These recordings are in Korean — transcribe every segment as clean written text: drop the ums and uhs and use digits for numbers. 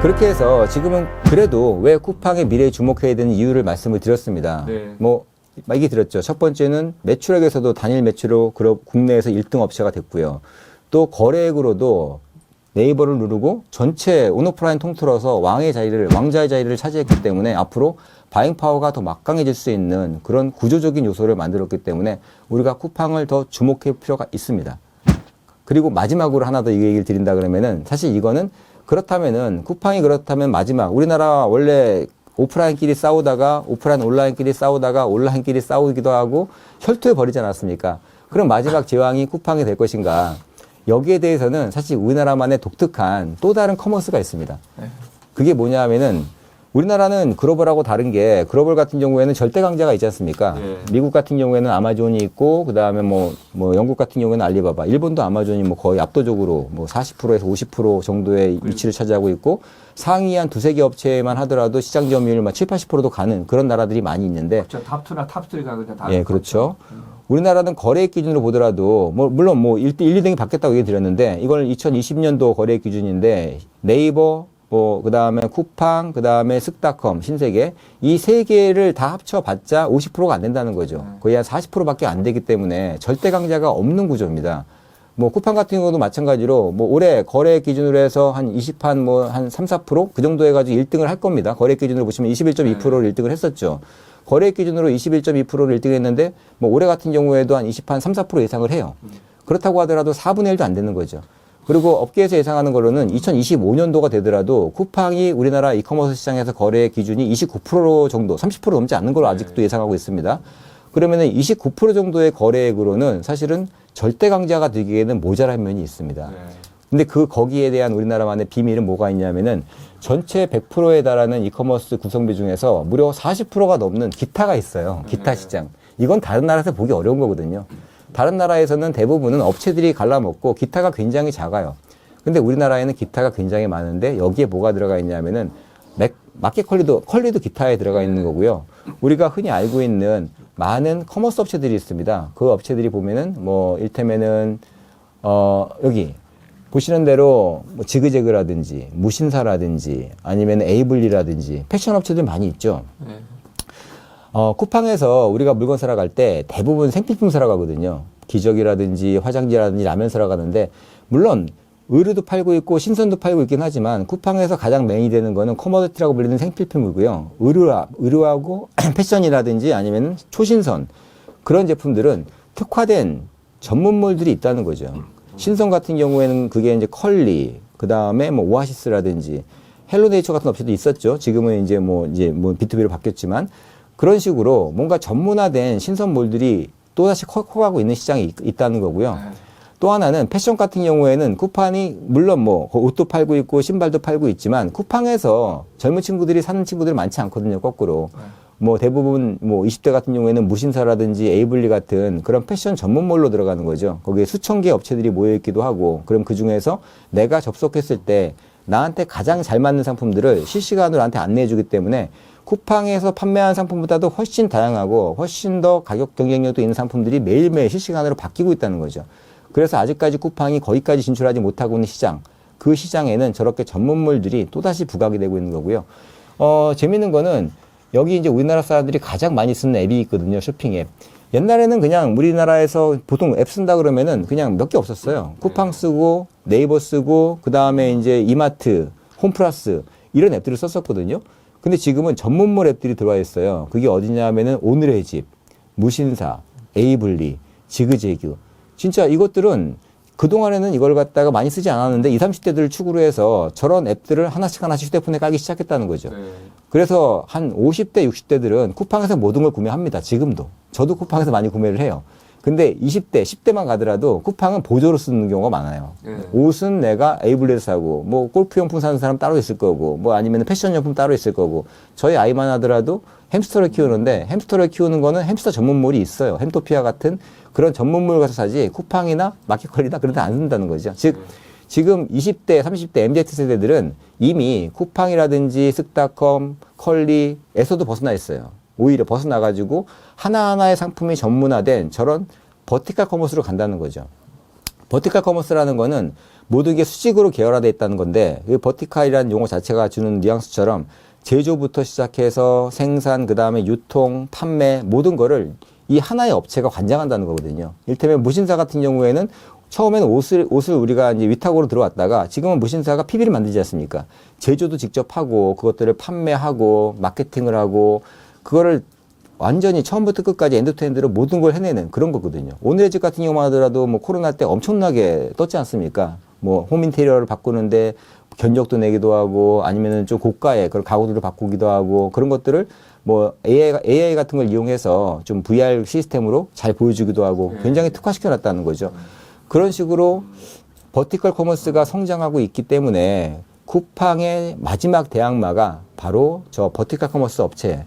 그렇게 해서 지금은 그래도 왜 쿠팡의 미래에 주목해야 되는 이유를 말씀을 드렸습니다. 네. 뭐 얘기 드렸죠. 첫 번째는 매출액에서도 단일 매출로 국내에서 1등 업체가 됐고요. 또 거래액으로도 네이버를 누르고 전체 온오프라인 통틀어서 왕자의 자리를 차지했기 때문에 앞으로 바잉 파워가 더 막강해질 수 있는 그런 구조적인 요소를 만들었기 때문에 우리가 쿠팡을 더 주목할 필요가 있습니다. 그리고 마지막으로 하나 더 이 얘기를 드린다 그러면은 사실 이거는 그렇다면은 쿠팡이 그렇다면 마지막 우리나라 원래 오프라인끼리 싸우다가 오프라인 온라인끼리 싸우다가 온라인끼리 싸우기도 하고 혈투에 벌이지 않았습니까? 그럼 마지막 제왕이 쿠팡이 될 것인가? 여기에 대해서는 사실 우리나라만의 독특한 또 다른 커머스가 있습니다. 그게 뭐냐 하면은 우리나라는 글로벌하고 다른 게 글로벌 같은 경우에는 절대 강자가 있지 않습니까? 네. 미국 같은 경우에는 아마존이 있고 그다음에 뭐 영국 같은 경우에는 알리바바, 일본도 아마존이 뭐 거의 압도적으로 뭐 40%에서 50% 정도의 위치를 차지하고 있고 상위 한 두세 개 업체만 하더라도 시장 점유율 막 7, 80%도 가는 그런 나라들이 많이 있는데 그렇죠. 탑2나 탑3가 그냥 다. 예, 그렇죠. 우리나라는 거래액 기준으로 보더라도 물론 1, 2등이 바뀌었다고 얘기 드렸는데 이걸 2020년도 거래액 기준인데 네이버 그다음에 쿠팡, 그다음에 쓱닷컴, 신세계 이 세 개를 다 합쳐봤자 50%가 안 된다는 거죠. 거의 한 40%밖에 안 되기 때문에 절대 강자가 없는 구조입니다. 뭐 쿠팡 같은 경우도 마찬가지로 뭐 올해 거래 기준으로 해서 한 20한 한 3, 4% 그 정도 해가지고 1등을 할 겁니다. 거래 기준으로 보시면 21.2%를 1등을 했었죠. 거래 기준으로 21.2%를 1등 했는데 뭐 올해 같은 경우에도 한 20한 3, 4% 예상을 해요. 그렇다고 하더라도 4분의 1도 안 되는 거죠. 그리고 업계에서 예상하는 거로는 2025년도가 되더라도 쿠팡이 우리나라 이커머스 시장에서 거래 기준이 29% 정도, 30% 넘지 않는 걸로 아직도 예상하고 있습니다. 그러면은 29% 정도의 거래액으로는 사실은 절대 강자가 되기에는 모자란 면이 있습니다. 근데 거기에 대한 우리나라만의 비밀은 뭐가 있냐면은 전체 100%에 달하는 이커머스 구성비 중에서 무려 40%가 넘는 기타가 있어요. 기타 시장. 이건 다른 나라에서 보기 어려운 거거든요. 다른 나라에서는 대부분은 업체들이 갈라먹고 기타가 굉장히 작아요. 근데 우리나라에는 기타가 굉장히 많은데 여기에 뭐가 들어가 있냐면은 마켓 컬리도 기타에 들어가 있는 거고요. 우리가 흔히 알고 있는 많은 커머스 업체들이 있습니다. 그 업체들이 보면은 뭐 일테면은 여기 보시는 대로 뭐 지그재그라든지 무신사라든지 아니면 에이블리라든지 패션 업체들 많이 있죠. 쿠팡에서 우리가 물건 사러 갈 때 대부분 생필품 사러 가거든요. 기저귀라든지 화장지라든지 라면 사러 가는데 물론 의류도 팔고 있고 신선도 팔고 있긴 하지만 쿠팡에서 가장 메인이 되는 거는 커머디티라고 불리는 생필품이고요. 의류하고 패션이라든지 아니면 초신선 그런 제품들은 특화된 전문몰들이 있다는 거죠. 신선 같은 경우에는 그게 이제 컬리, 그 다음에 뭐 오아시스라든지 헬로네이처 같은 업체도 있었죠. 지금은 이제 뭐 B2B로 바뀌었지만 그런 식으로 뭔가 전문화된 신선몰들이 또다시 커가고 있는 시장이 있다는 거고요. 또 하나는 패션 같은 경우에는 쿠팡이 물론 뭐 옷도 팔고 있고 신발도 팔고 있지만 쿠팡에서 젊은 친구들이 사는 친구들이 많지 않거든요. 거꾸로. 뭐 대부분 뭐 20대 같은 경우에는 무신사라든지 에이블리 같은 그런 패션 전문몰로 들어가는 거죠. 거기에 수천 개 업체들이 모여 있기도 하고 그럼 그 중에서 내가 접속했을 때 나한테 가장 잘 맞는 상품들을 실시간으로 나한테 안내해 주기 때문에 쿠팡에서 판매하는 상품보다도 훨씬 다양하고 훨씬 더 가격 경쟁력도 있는 상품들이 매일매일 실시간으로 바뀌고 있다는 거죠. 그래서 아직까지 쿠팡이 거기까지 진출하지 못하고 있는 시장, 그 시장에는 저렇게 전문몰들이 또다시 부각이 되고 있는 거고요. 재밌는 거는 여기 이제 우리나라 사람들이 가장 많이 쓰는 앱이 있거든요. 쇼핑 앱. 옛날에는 그냥 우리나라에서 보통 앱 쓴다 그러면은 그냥 몇 개 없었어요. 쿠팡 쓰고 네이버 쓰고 그 다음에 이제 이마트, 홈플러스 이런 앱들을 썼었거든요. 근데 지금은 전문몰 앱들이 들어와 있어요. 그게 어디냐 하면은 오늘의 집, 무신사, 에이블리, 지그재그. 진짜 이것들은 그동안에는 이걸 갖다가 많이 쓰지 않았는데 20, 30대들을 축으로 해서 저런 앱들을 하나씩 휴대폰에 깔기 시작했다는 거죠. 그래서 한 50대, 60대들은 쿠팡에서 모든 걸 구매합니다. 지금도. 저도 쿠팡에서 많이 구매를 해요. 근데 20대, 10대만 가더라도 쿠팡은 보조로 쓰는 경우가 많아요. 옷은 내가 에이블리에서 사고, 뭐 골프용품 사는 사람 따로 있을 거고, 뭐 아니면 패션용품 따로 있을 거고, 저희 아이만 하더라도 햄스터를 키우는데 햄스터를 키우는 거는 햄스터 전문몰이 있어요. 햄토피아 같은 그런 전문몰 가서 사지 쿠팡이나 마켓컬리나 그런 데 안 쓴다는 거죠. 즉 지금 20대, 30대 MZ세대들은 이미 쿠팡이라든지 쓱닷컴, 컬리에서도 벗어나 있어요. 오히려 벗어나가지고 하나하나의 상품이 전문화된 저런 버티컬 커머스로 간다는 거죠. 버티컬 커머스라는 거는 모든 게 수직으로 계열화되어 있다는 건데 이 버티컬이라는 용어 자체가 주는 뉘앙스처럼 제조부터 시작해서 생산, 그 다음에 유통, 판매 모든 거를 이 하나의 업체가 관장한다는 거거든요. 이를테면 무신사 같은 경우에는 처음에는 옷을 우리가 이제 위탁으로 들어왔다가 지금은 무신사가 PB를 만들지 않습니까? 제조도 직접 하고 그것들을 판매하고 마케팅을 하고 그거를 완전히 처음부터 끝까지 엔드투엔드로 모든 걸 해내는 그런 거거든요. 오늘의 집 같은 경우만 하더라도 뭐 코로나 때 엄청나게 떴지 않습니까? 뭐 홈인테리어를 바꾸는데 견적도 내기도 하고 아니면은 좀 고가의 그런 가구들을 바꾸기도 하고 그런 것들을 뭐 AI 같은 걸 이용해서 좀 VR 시스템으로 잘 보여주기도 하고 굉장히 특화시켜 놨다는 거죠. 그런 식으로 버티컬 커머스가 성장하고 있기 때문에 쿠팡의 마지막 대항마가 바로 저 버티컬 커머스 업체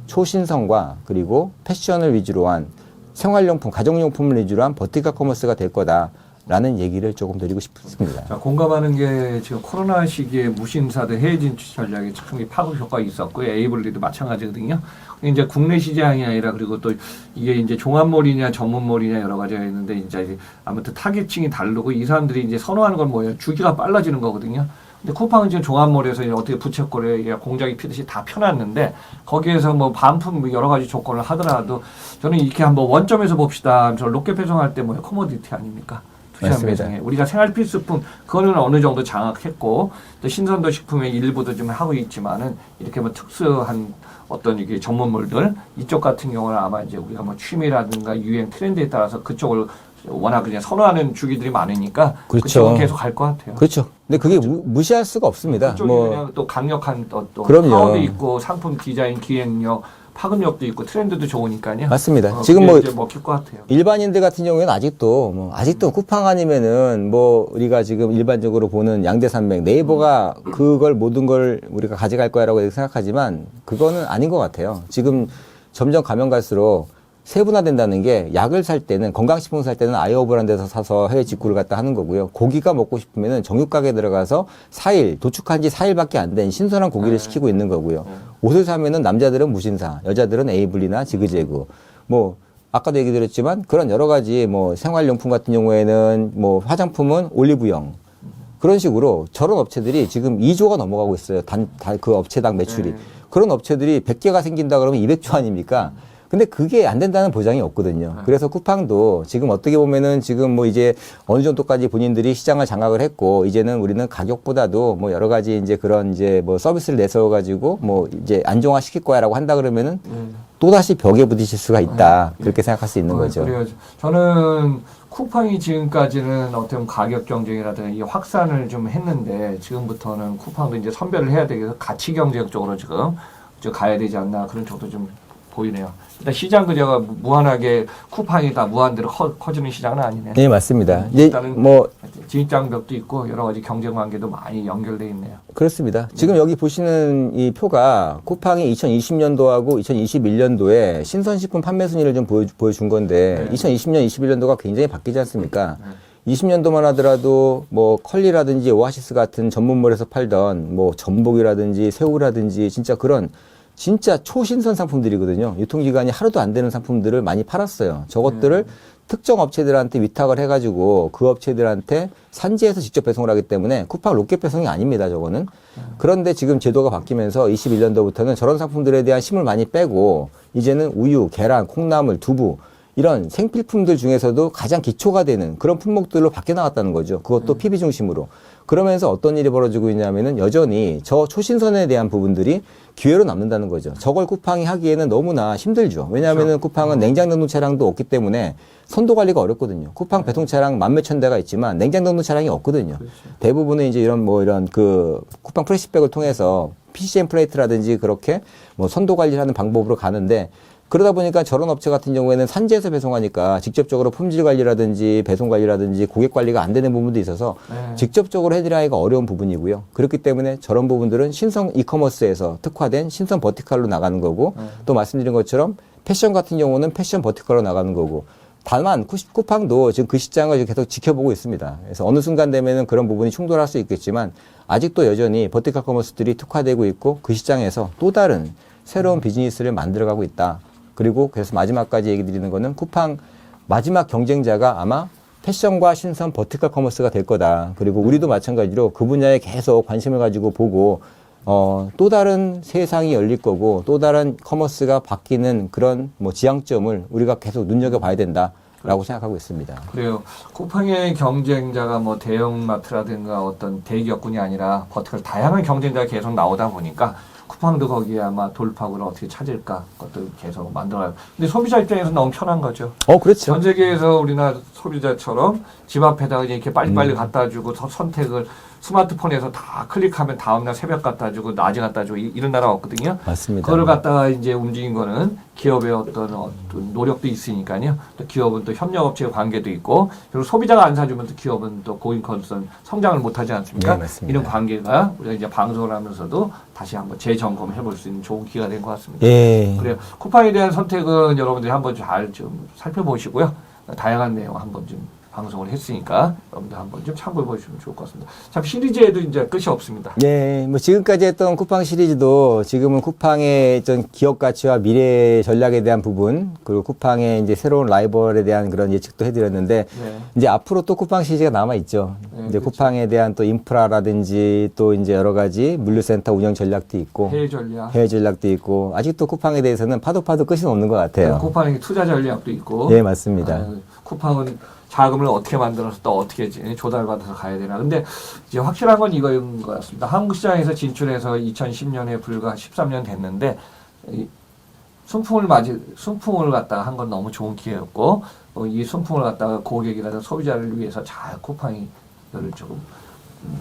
초신성과 그리고 패션을 위주로 한 생활용품, 가정용품을 위주로 한 버티컬 커머스가 될 거다라는 얘기를 조금 드리고 싶습니다. 자, 공감하는 게 지금 코로나 시기에 무신사들 해외 진출 전략에 충분히 파급 효과가 있었고요. 에이블리도 마찬가지거든요. 이제 국내 시장이 아니라 그리고 또 이게 이제 종합몰이냐 전문몰이냐 여러 가지가 있는데 이제 아무튼 타겟층이 다르고 이 사람들이 이제 선호하는 건 뭐예요? 주기가 빨라지는 거거든요. 근데 쿠팡은 지금 종합몰에서 이제 어떻게 부채꼴에 공장이 피듯이 다 펴놨는데 거기에서 뭐 반품 여러 가지 조건을 하더라도 저는 이렇게 한번 원점에서 봅시다. 저 롯데 배송할 때 뭐예요? 커머디티 아닙니까? 투시한 배송에 우리가 생활 필수품 그거는 어느 정도 장악했고 또 신선도 식품의 일부도 좀 하고 있지만은 이렇게 뭐 특수한 어떤 이게 전문물들 이쪽 같은 경우는 아마 이제 우리가 뭐 취미라든가 유행 트렌드에 따라서 그쪽을 워낙 그냥 선호하는 주기들이 많으니까 그렇죠. 그쪽은 계속 갈 것 같아요. 그렇죠. 근데 그게 무시할 수가 없습니다. 그쪽이 그냥 또 강력한 또 그럼요. 파워도 있고 상품 디자인 기획력 파급력도 있고 트렌드도 좋으니까요. 맞습니다. 지금 뭐 이제 먹힐 것 같아요. 일반인들 같은 경우에는 아직도 쿠팡 아니면은 뭐 우리가 지금 일반적으로 보는 양대산맥 네이버가 그걸 모든 걸 우리가 가져갈 거야라고 생각하지만 그거는 아닌 것 같아요. 지금 점점 가면 갈수록 세분화된다는 게 약을 살 때는 건강식품 살 때는 아이오브라는 데서 사서 해외 직구를 갖다 하는 거고요. 고기가 먹고 싶으면은 정육가게 들어가서 4일 도축한 지 4일밖에 안 된 신선한 고기를 시키고 있는 거고요. 옷을 사면은 남자들은 무신사, 여자들은 에이블리나 지그재그. 뭐 아까도 얘기 드렸지만 그런 여러 가지 뭐 생활용품 같은 경우에는 뭐 화장품은 올리브영. 그런 식으로 저런 업체들이 지금 2조가 넘어가고 있어요. 그 업체당 매출이. 그런 업체들이 100개가 생긴다 그러면 200조 아닙니까? 근데 그게 안 된다는 보장이 없거든요. 그래서 쿠팡도 지금 어떻게 보면은 지금 뭐 이제 어느 정도까지 본인들이 시장을 장악을 했고 이제는 우리는 가격보다도 뭐 여러 가지 이제 그런 이제 뭐 서비스를 내세워 가지고 뭐 이제 안정화 시킬 거야라고 한다 그러면은 또다시 벽에 부딪힐 수가 있다. 그렇게 생각할 수 있는 거죠. 그래요. 저는 쿠팡이 지금까지는 어떤 가격 경쟁이라든가 이 확산을 좀 했는데 지금부터는 쿠팡도 이제 선별을 해야 되겠어 가치 경쟁 쪽으로 지금 가야 되지 않나 그런 쪽도 좀 보이네요. 일단 시장 구조가 무한하게 쿠팡이 다 무한대로 커지는 시장은 아니네요. 네, 맞습니다. 이제 일단은 뭐 진입장벽도 있고 여러 가지 경쟁 관계도 많이 연결돼 있네요. 그렇습니다. 지금 여기 보시는 이 표가 쿠팡이 2020년도하고 2021년도에 신선식품 판매 순위를 좀 보여준 건데 2020년, 21년도가 굉장히 바뀌지 않습니까? 20년도만 하더라도 뭐 컬리라든지 오아시스 같은 전문몰에서 팔던 뭐 전복이라든지 새우라든지 진짜 그런 진짜 초신선 상품들이거든요. 유통기간이 하루도 안 되는 상품들을 많이 팔았어요. 저것들을 특정 업체들한테 위탁을 해가지고 그 업체들한테 산지에서 직접 배송을 하기 때문에 쿠팡 로켓 배송이 아닙니다. 저거는. 그런데 지금 제도가 바뀌면서 21년도부터는 저런 상품들에 대한 힘을 많이 빼고 이제는 우유, 계란, 콩나물, 두부 이런 생필품들 중에서도 가장 기초가 되는 그런 품목들로 바뀌어 나갔다는 거죠. 그것도 PB 중심으로. 그러면서 어떤 일이 벌어지고 있냐면은 여전히 저 초신선에 대한 부분들이 기회로 남는다는 거죠. 저걸 쿠팡이 하기에는 너무나 힘들죠. 왜냐하면은 쿠팡은 냉장 냉동 차량도 없기 때문에 선도 관리가 어렵거든요. 쿠팡 배송 차량 만몇천 대가 있지만 냉장 냉동 차량이 없거든요. 대부분은 이제 이런 그 쿠팡 프레시백을 통해서 PCM 플레이트라든지 그렇게 뭐 선도 관리를 하는 방법으로 가는데 그러다 보니까 저런 업체 같은 경우에는 산지에서 배송하니까 직접적으로 품질 관리라든지 배송 관리라든지 고객 관리가 안 되는 부분도 있어서 직접적으로 해드리기가 어려운 부분이고요. 그렇기 때문에 저런 부분들은 신성 이커머스에서 특화된 신성 버티컬로 나가는 거고 또 말씀드린 것처럼 패션 같은 경우는 패션 버티컬로 나가는 거고 다만 쿠팡도 지금 그 시장을 계속 지켜보고 있습니다. 그래서 어느 순간 되면은 그런 부분이 충돌할 수 있겠지만 아직도 여전히 버티컬 커머스들이 특화되고 있고 그 시장에서 또 다른 새로운 비즈니스를 만들어가고 있다. 그리고 그래서 마지막까지 얘기 드리는 거는 쿠팡 마지막 경쟁자가 아마 패션과 신선 버티컬 커머스가 될 거다. 그리고 우리도 마찬가지로 그 분야에 계속 관심을 가지고 보고 또 다른 세상이 열릴 거고 또 다른 커머스가 바뀌는 그런 뭐 지향점을 우리가 계속 눈여겨봐야 된다라고 생각하고 있습니다. 그래요. 쿠팡의 경쟁자가 뭐 대형마트라든가 어떤 대기업군이 아니라 버티컬 다양한 경쟁자가 계속 나오다 보니까 쿠팡도 거기에 아마 돌파구를 어떻게 찾을까 그것도 계속 만들어요. 근데 소비자 입장에서 너무 편한 거죠. 그렇죠. 전 세계에서 우리나라 소비자처럼 집 앞에다가 이렇게 빨리빨리 갖다 주고 선택을 스마트폰에서 다 클릭하면 다음날 새벽 갖다 주고 낮에 갖다 주고 이런 나라가 없거든요. 맞습니다. 그거를 갖다가 이제 움직인 거는 기업의 어떤 노력도 있으니까요. 또 기업은 또 협력업체 관계도 있고 그리고 소비자가 안 사주면 또 기업은 또 고인 컨선 성장을 못하지 않습니까? 네, 맞습니다. 이런 관계가 우리가 이제 방송을 하면서도 다시 한번 재점검해 볼 수 있는 좋은 기회가 된 것 같습니다. 예. 그래요. 쿠팡에 대한 선택은 여러분들이 한번 잘 좀 살펴보시고요. 다양한 내용 한번 좀 방송을 했으니까 여러분들 한번 좀 참고해 보시면 좋을 것 같습니다. 참 시리즈에도 이제 끝이 없습니다. 네, 뭐 지금까지 했던 쿠팡 시리즈도 지금은 쿠팡의 전 기업 가치와 미래 전략에 대한 부분, 그리고 쿠팡의 이제 새로운 라이벌에 대한 그런 예측도 해드렸는데, 네. 이제 앞으로 또 쿠팡 시리즈가 남아 있죠. 네, 이제 그렇죠. 쿠팡에 대한 또 인프라라든지 또 이제 여러 가지 물류센터 운영 전략도 있고, 해외 전략, 해외 전략도 있고, 아직도 쿠팡에 대해서는 파도 끝이 없는 것 같아요. 쿠팡의 투자 전략도 있고, 네, 맞습니다. 쿠팡은 자금을 어떻게 만들어서 또 어떻게 조달받아서 가야 되나. 근데 이제 확실한 건 이거인 것 같습니다. 한국 시장에서 진출해서 2010년에 불과 13년 됐는데, 순풍을 갖다가 한 건 너무 좋은 기회였고, 이 순풍을 갖다가 고객이라든 소비자를 위해서 잘 쿠팡이 이거를 조금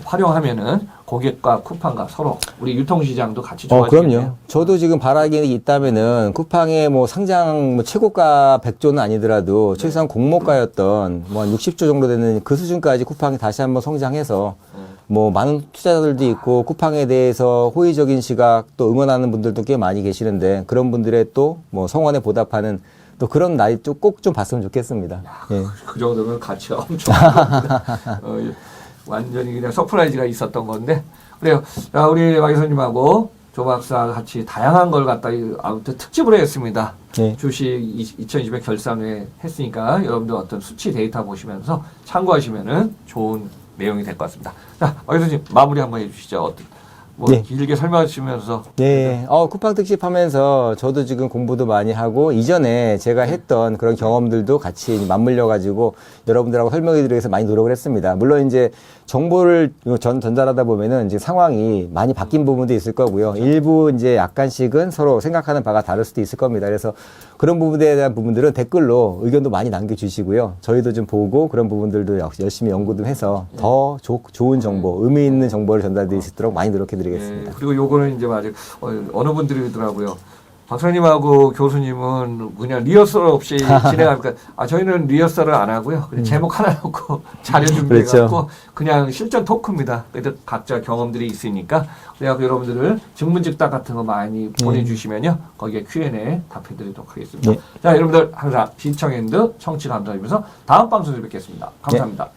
활용하면은 고객과 쿠팡과 서로 우리 유통시장도 같이 좋아지겠네요. 그럼요. 저도 지금 바라기는 있다면은 쿠팡의 뭐 상장 뭐 최고가 100조는 아니더라도 최소한 공모가였던 뭐 한 60조 정도 되는 그 수준까지 쿠팡이 다시 한번 성장해서 뭐 많은 투자자들도 있고 쿠팡에 대해서 호의적인 시각 또 응원하는 분들도 꽤 많이 계시는데 그런 분들의 또 뭐 성원에 보답하는 또 그런 날이 꼭 좀 봤으면 좋겠습니다. 예. 그 정도면 가치가 엄청 큽니다. 완전히 그냥 서프라이즈가 있었던 건데 그래요. 자, 우리 박 교수님하고 조 박사 같이 다양한 걸 갖다 아무튼 특집을 했습니다. 네. 주식 2200 결산회 했으니까 여러분들 어떤 수치 데이터 보시면서 참고하시면은 좋은 내용이 될 것 같습니다. 자, 박 교수님 마무리 한번 해주시죠. 뭐 네. 길게 설명하시면서 네, 쿠팡 특집 하면서 저도 지금 공부도 많이 하고 이전에 제가 했던 그런 경험들도 같이 맞물려 가지고 여러분들하고 설명해 드리기 위해서 많이 노력을 했습니다. 물론 이제 정보를 전달하다 보면은 이제 상황이 많이 바뀐 부분도 있을 거고요. 일부 이제 약간씩은 서로 생각하는 바가 다를 수도 있을 겁니다. 그래서 그런 부분에 대한 부분들은 댓글로 의견도 많이 남겨주시고요. 저희도 좀 보고 그런 부분들도 열심히 연구도 해서 더 좋은 정보, 의미 있는 정보를 전달드릴 수 있도록 많이 노력해 드리겠습니다. 그리고 요거는 이제 아직 어느 분들이 그러더라고요. 박사님하고 교수님은 그냥 리허설 없이 진행하니까 저희는 리허설을 안 하고요. 그냥 제목 하나 놓고 자료 준비해갖고 그렇죠. 그냥 실전 토크입니다. 그래도 각자 경험들이 있으니까 그래갖고 여러분들을 증문즉답 같은 거 많이 보내주시면요. 거기에 Q&A 답해드리도록 하겠습니다. 자, 여러분들 항상 시청했는데 청취 감사드리면서 다음 방송에서 뵙겠습니다. 감사합니다.